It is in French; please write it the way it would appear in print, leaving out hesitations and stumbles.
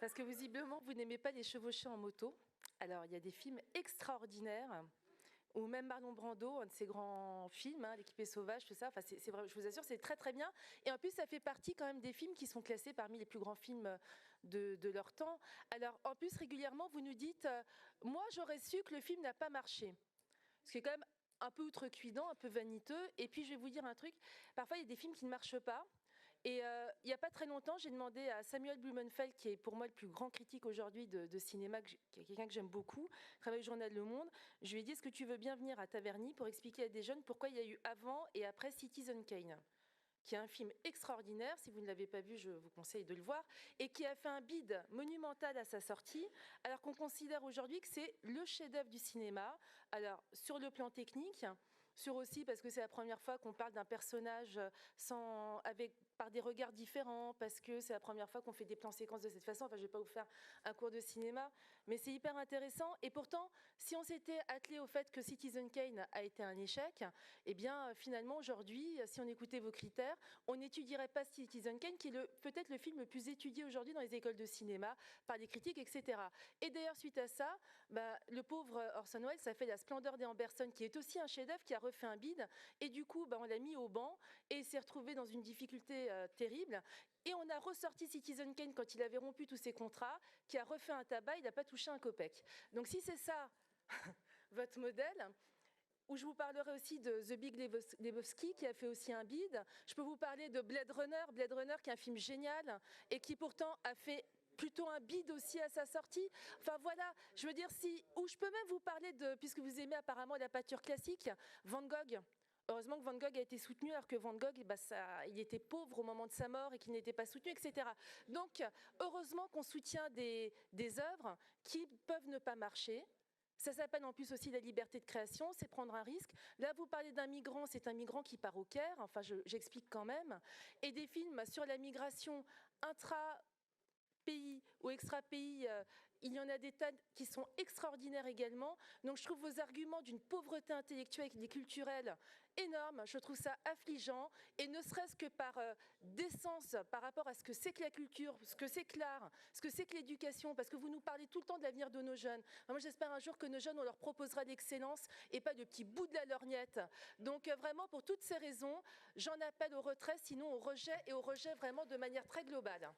Parce que visiblement, vous n'aimez pas les chevauchés en moto. Alors, il y a des films extraordinaires, ou même Marlon Brando, un de ses grands films, hein, L'équipé sauvage, tout ça. Enfin, c'est vrai, je vous assure, c'est très très bien. Et en plus, ça fait partie quand même des films qui sont classés parmi les plus grands films de leur temps. Alors, en plus, régulièrement, vous nous dites, moi, j'aurais su que le film n'a pas marché. Ce qui est quand même un peu outrecuidant, un peu vaniteux. Et puis, je vais vous dire un truc. Parfois, il y a des films qui ne marchent pas. Et il n'y a pas très longtemps, j'ai demandé à Samuel Blumenfeld, qui est pour moi le plus grand critique aujourd'hui de cinéma, qui est quelqu'un que j'aime beaucoup, travaille au journal Le Monde. Je lui ai dit, est-ce que tu veux bien venir à Taverny pour expliquer à des jeunes pourquoi il y a eu avant et après Citizen Kane, qui est un film extraordinaire. Si vous ne l'avez pas vu, je vous conseille de le voir, et qui a fait un bide monumental à sa sortie, alors qu'on considère aujourd'hui que c'est le chef-d'œuvre du cinéma. Alors, sur le plan technique, sur aussi parce que c'est la première fois qu'on parle d'un personnage par des regards différents, parce que c'est la première fois qu'on fait des plans séquences de cette façon. Enfin, je ne vais pas vous faire un cours de cinéma, mais c'est hyper intéressant. Et pourtant, si on s'était attelé au fait que Citizen Kane a été un échec, eh bien, finalement, aujourd'hui, si on écoutait vos critères, on n'étudierait pas Citizen Kane, qui est peut-être le film le plus étudié aujourd'hui dans les écoles de cinéma, par les critiques, etc. Et d'ailleurs, suite à ça, le pauvre Orson Welles a fait La Splendeur des Amberson, qui est aussi un chef-d'œuvre, qui a refait un bide, et du coup, on l'a mis au banc, et il s'est retrouvé dans une difficulté terrible. Et on a ressorti Citizen Kane quand il avait rompu tous ses contrats, qui a refait un tabac, il n'a pas touché un copec. Donc si c'est ça votre modèle, où je vous parlerai aussi de The Big Lebowski, qui a fait aussi un bide. Je peux vous parler de Blade Runner qui est un film génial, et qui pourtant a fait plutôt un bide aussi à sa sortie. Enfin voilà, je veux dire, ou je peux même vous parler de, puisque vous aimez apparemment la peinture classique, Van Gogh. Heureusement que Van Gogh a été soutenu, alors que Van Gogh, il était pauvre au moment de sa mort et qu'il n'était pas soutenu, etc. Donc, heureusement qu'on soutient des œuvres qui peuvent ne pas marcher. Ça s'appelle en plus aussi la liberté de création, c'est prendre un risque. Là, vous parlez d'un migrant, c'est un migrant qui part au Caire, enfin j'explique quand même. Et des films sur la migration intra-pays ou extra-pays, il y en a des tas qui sont extraordinaires également. Donc je trouve vos arguments d'une pauvreté intellectuelle et culturelle énorme. Je trouve ça affligeant, et ne serait-ce que par décence par rapport à ce que c'est que la culture, ce que c'est que l'art, ce que c'est que l'éducation, parce que vous nous parlez tout le temps de l'avenir de nos jeunes. Moi, j'espère un jour que nos jeunes, on leur proposera l'excellence et pas de petits bouts de la lorgnette. Donc vraiment, pour toutes ces raisons, j'en appelle au retrait, sinon au rejet, et au rejet vraiment de manière très globale.